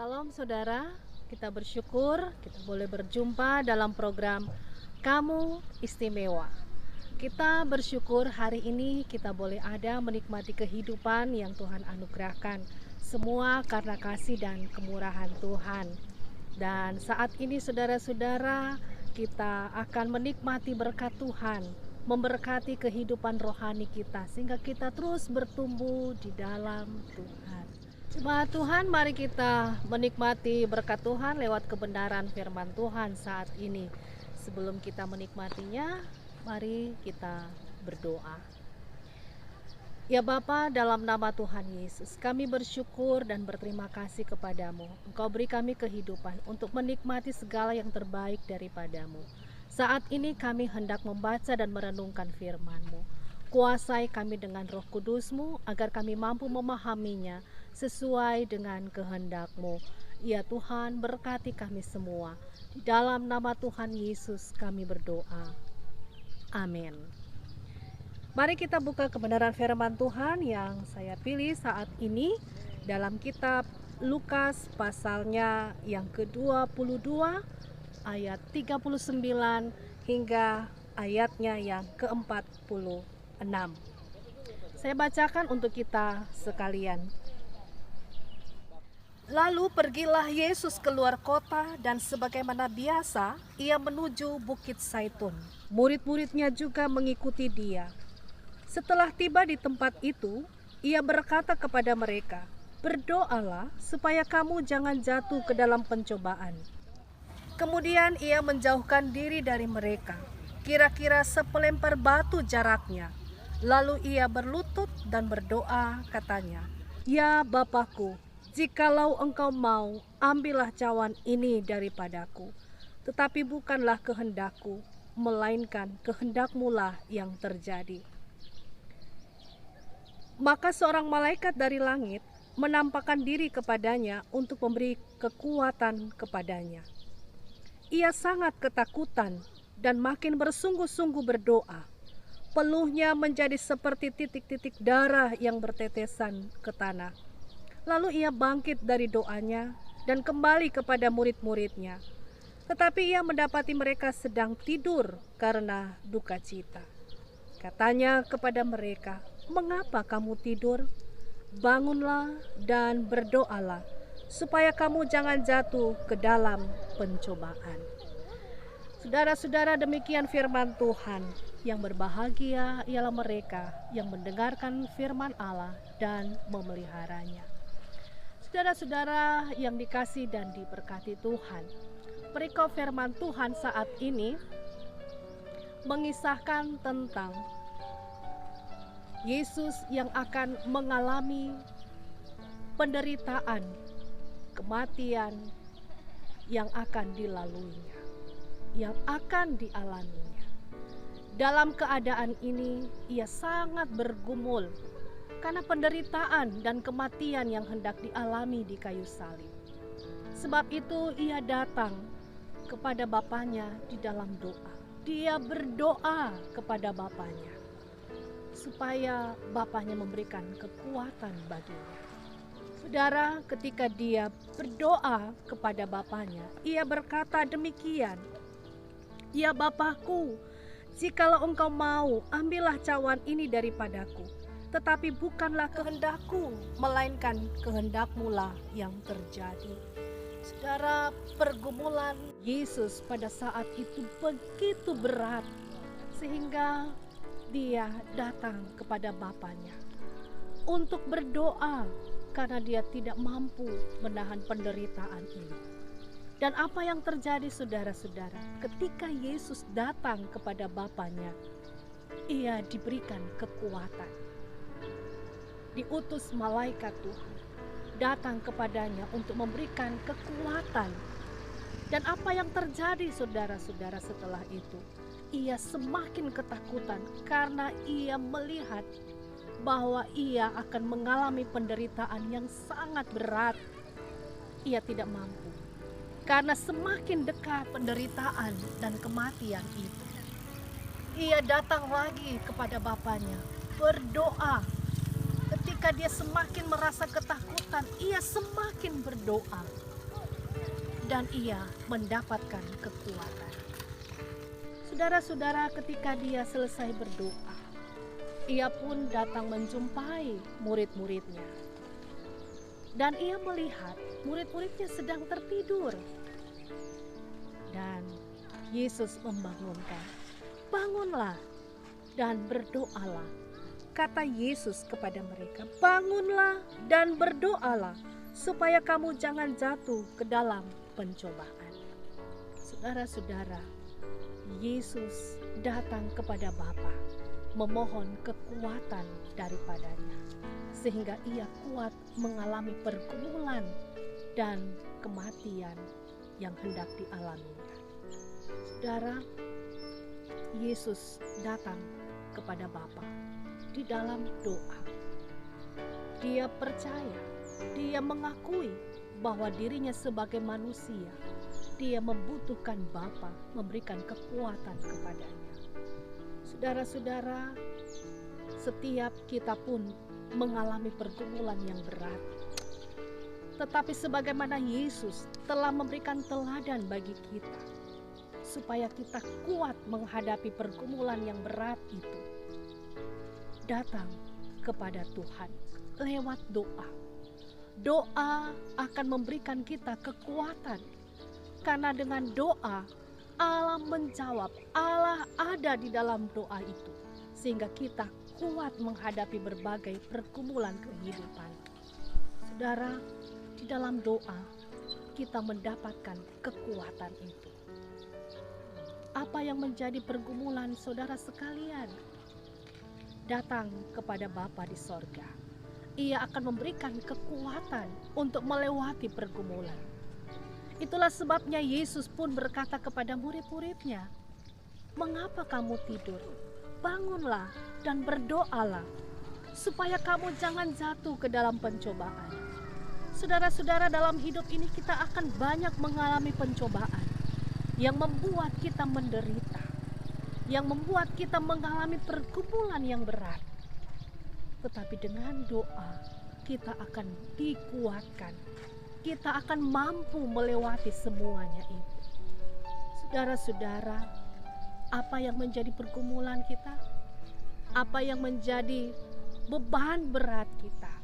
Salam saudara, kita bersyukur kita boleh berjumpa dalam program Kamu Istimewa. Kita bersyukur hari ini kita boleh ada menikmati kehidupan yang Tuhan anugerahkan. Semua karena kasih dan kemurahan Tuhan. Dan saat ini saudara-saudara, kita akan menikmati berkat Tuhan, memberkati kehidupan rohani kita sehingga kita terus bertumbuh di dalam Tuhan. Jemaat Tuhan, mari kita menikmati berkat Tuhan lewat kebenaran firman Tuhan saat ini. Sebelum kita menikmatinya, mari kita berdoa. Ya Bapa, dalam nama Tuhan Yesus, kami bersyukur dan berterima kasih kepadamu. Engkau beri kami kehidupan untuk menikmati segala yang terbaik daripadamu. Saat ini kami hendak membaca dan merenungkan firman-Mu. Kuasai kami dengan Roh Kudus-Mu agar kami mampu memahaminya sesuai dengan kehendak-Mu. Ya Tuhan, berkati kami semua. Di dalam nama Tuhan Yesus kami berdoa. Amin. Mari kita buka kebenaran firman Tuhan yang saya pilih saat ini dalam kitab Lukas pasalnya yang ke-22 ayat 39 hingga ayatnya yang ke-46. Saya bacakan untuk kita sekalian. Lalu pergilah Yesus keluar kota dan sebagaimana biasa ia menuju Bukit Zaitun. Murid-muridnya juga mengikuti dia. Setelah tiba di tempat itu, ia berkata kepada mereka, "Berdoalah supaya kamu jangan jatuh ke dalam pencobaan." Kemudian ia menjauhkan diri dari mereka, kira-kira sepelempar batu jaraknya. Lalu ia berlutut dan berdoa, katanya, "Ya Bapakku, jikalau engkau mau, ambillah cawan ini daripadaku. Tetapi bukanlah kehendakku, melainkan kehendak-Mu lah yang terjadi." Maka seorang malaikat dari langit menampakkan diri kepadanya untuk memberi kekuatan kepadanya. Ia sangat ketakutan dan makin bersungguh-sungguh berdoa. Peluhnya menjadi seperti titik-titik darah yang bertetesan ke tanah. Lalu ia bangkit dari doanya dan kembali kepada murid-muridnya. Tetapi ia mendapati mereka sedang tidur karena duka cita. Katanya kepada mereka, "Mengapa kamu tidur? Bangunlah dan berdoalah, supaya kamu jangan jatuh ke dalam pencobaan." Saudara-saudara, demikian firman Tuhan. Yang berbahagia ialah mereka yang mendengarkan firman Allah dan memeliharanya. Saudara-saudara yang dikasihi dan diberkati Tuhan, perikop firman Tuhan saat ini mengisahkan tentang Yesus yang akan mengalami penderitaan, kematian yang akan dilaluinya, yang akan dialaminya. Dalam keadaan ini, ia sangat bergumul karena penderitaan dan kematian yang hendak dialami di kayu salib. Sebab itu ia datang kepada Bapanya di dalam doa. Dia berdoa kepada Bapanya supaya Bapanya memberikan kekuatan baginya. Saudara, ketika dia berdoa kepada Bapanya, ia berkata demikian, "Ya Bapakku, jikalau engkau mau, ambillah cawan ini daripadaku. Tetapi bukanlah kehendakku, melainkan kehendak-Mu lah yang terjadi." Saudara, pergumulan Yesus pada saat itu begitu berat sehingga dia datang kepada Bapanya untuk berdoa karena dia tidak mampu menahan penderitaan ini. Dan apa yang terjadi saudara-saudara, ketika Yesus datang kepada Bapanya, ia diberikan kekuatan. Diutus malaikat Tuhan datang kepadanya untuk memberikan kekuatan. Dan apa yang terjadi saudara-saudara setelah itu? Ia semakin ketakutan karena ia melihat bahwa ia akan mengalami penderitaan yang sangat berat. Ia tidak mampu. Karena semakin dekat penderitaan dan kematian itu, ia datang lagi kepada Bapanya, berdoa. Ketika dia semakin merasa ketakutan, ia semakin berdoa. dan ia mendapatkan kekuatan. Saudara-saudara, ketika dia selesai berdoa, ia pun datang menjumpai murid-muridnya. Dan ia melihat murid-muridnya sedang tertidur. Dan Yesus membangunkan, "Bangunlah dan berdoalah." Kata Yesus kepada mereka, "Bangunlah dan berdoalah, supaya kamu jangan jatuh ke dalam pencobaan." Saudara-saudara, Yesus datang kepada Bapa, memohon kekuatan daripadanya, sehingga ia kuat mengalami pergumulan dan kematian yang hendak dialaminya. Saudara, Yesus datang kepada Bapa di dalam doa. Dia percaya, dia mengakui bahwa dirinya sebagai manusia, dia membutuhkan Bapa memberikan kekuatan kepadanya. Saudara-saudara, setiap kita pun mengalami pergumulan yang berat. Tetapi sebagaimana Yesus telah memberikan teladan bagi kita, supaya kita kuat menghadapi pergumulan yang berat itu, datang kepada Tuhan lewat doa. Doa akan memberikan kita kekuatan, karena dengan doa Allah menjawab, Allah ada di dalam doa itu, sehingga kita kuat menghadapi berbagai pergumulan kehidupan. Saudara, di dalam doa kita mendapatkan kekuatan itu. Apa yang menjadi pergumulan saudara sekalian? Datang kepada Bapa di sorga. Ia akan memberikan kekuatan untuk melewati pergumulan. Itulah sebabnya Yesus pun berkata kepada murid-muridnya, "Mengapa kamu tidur? Bangunlah dan berdoalah, supaya kamu jangan jatuh ke dalam pencobaan." Saudara-saudara, dalam hidup ini kita akan banyak mengalami pencobaan yang membuat kita menderita, yang membuat kita mengalami pergumulan yang berat. Tetapi dengan doa kita akan dikuatkan, kita akan mampu melewati semuanya itu. Saudara-saudara, apa yang menjadi pergumulan kita? Apa yang menjadi beban berat kita?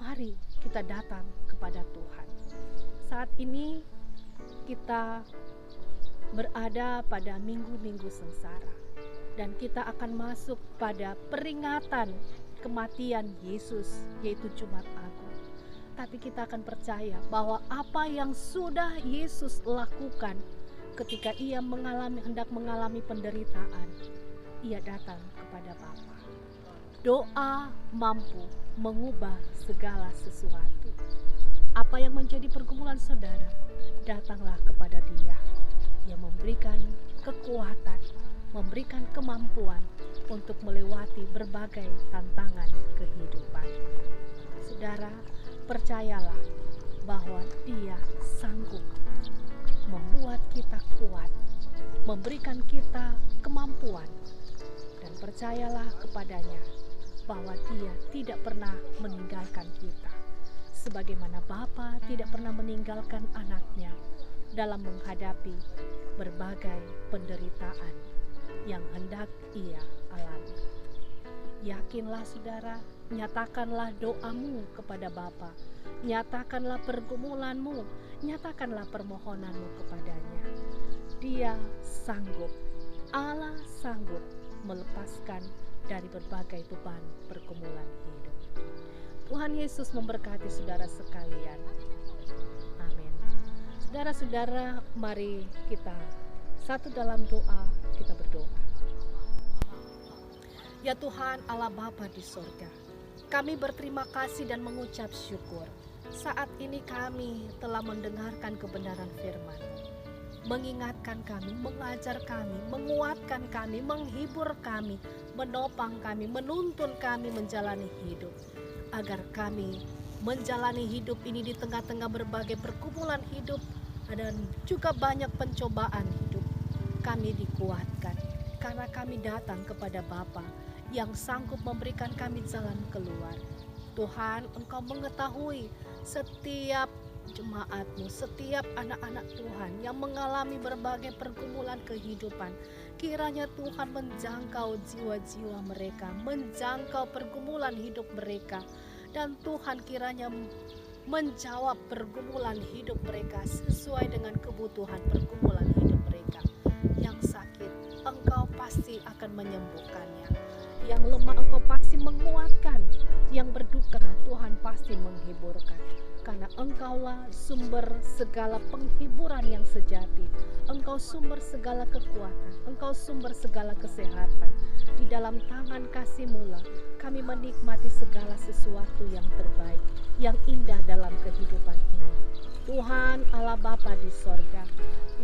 Mari kita datang kepada Tuhan. Saat ini kita berada pada minggu-minggu sengsara, dan kita akan masuk pada peringatan kematian Yesus, yaitu Jumat Agung. Tapi kita akan percaya bahwa apa yang sudah Yesus lakukan ketika ia hendak mengalami penderitaan, ia datang kepada Bapa. Doa mampu mengubah segala sesuatu. Apa yang menjadi pergumulan saudara, datanglah kepada Dia yang memberikan kekuatan, memberikan kemampuan untuk melewati berbagai tantangan kehidupan. Saudara, percayalah bahwa Dia sanggup membuat kita kuat, memberikan kita kemampuan, dan percayalah kepadanya bahwa Dia tidak pernah meninggalkan kita, sebagaimana Bapa tidak pernah meninggalkan anaknya dalam menghadapi berbagai penderitaan yang hendak ia alami. Yakinlah saudara, nyatakanlah doamu kepada Bapa, nyatakanlah pergumulanmu, nyatakanlah permohonanmu kepadanya. Dia sanggup, Allah sanggup melepaskan dari berbagai beban pergumulan hidup. Tuhan Yesus memberkati saudara sekalian. Amin. Saudara-saudara, mari kita satu dalam doa, kita berdoa. Ya Tuhan Allah Bapa di sorga, kami berterima kasih dan mengucap syukur. Saat ini kami telah mendengarkan kebenaran firman, mengingatkan kami, mengajar kami, menguatkan kami, menghibur kami, menopang kami, menuntun kami menjalani hidup, agar kami menjalani hidup ini di tengah-tengah berbagai pergumulan hidup dan juga banyak pencobaan hidup. Kami dikuatkan karena kami datang kepada Bapa yang sanggup memberikan kami jalan keluar. Tuhan, Engkau mengetahui setiap jemaat-Mu, setiap anak-anak Tuhan yang mengalami berbagai pergumulan kehidupan. Kiranya Tuhan menjangkau jiwa-jiwa mereka, menjangkau pergumulan hidup mereka. Dan Tuhan kiranya menjawab pergumulan hidup mereka sesuai dengan kebutuhan pergumulan hidup mereka. Yang sakit, Engkau pasti akan menyembuhkannya. Yang lemah, Engkau pasti menguatkan. Yang berduka, Tuhan pasti menghiburkan. Karena Engkaulah sumber segala penghiburan yang sejati. Engkau sumber segala kekuatan. Engkau sumber segala kesehatan. Di dalam tangan kasih-Mu lah kami menikmati segala sesuatu yang terbaik, yang indah dalam kehidupan ini. Tuhan Allah Bapa di sorga,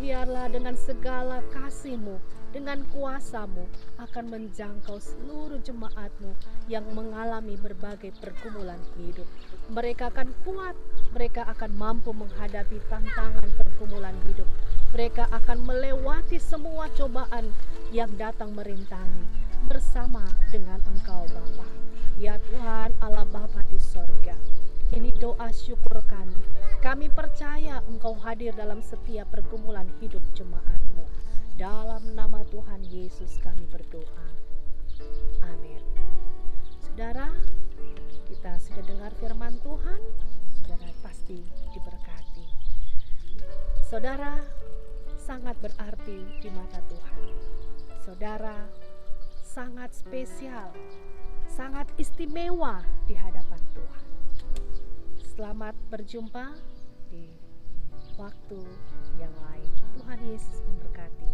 biarlah dengan segala kasih-Mu, dengan kuasa-Mu akan menjangkau seluruh jemaat-Mu yang mengalami berbagai pergumulan hidup. Mereka akan kuat, mereka akan mampu menghadapi tantangan pergumulan hidup. Mereka akan melewati semua cobaan yang datang merintangi bersama dengan Engkau Bapa. Ya Tuhan Allah Bapa di sorga, ini doa syukur kami. Kami percaya Engkau hadir dalam setiap pergumulan hidup jemaat-Mu. Dalam nama Tuhan Yesus kami berdoa. Amin. Saudara, kita sudah dengar firman Tuhan, saudara pasti diberkati. Saudara sangat berarti di mata Tuhan. Saudara sangat spesial, sangat istimewa di hadapan Tuhan. Selamat berjumpa di waktu yang lain. Tuhan Yesus memberkati.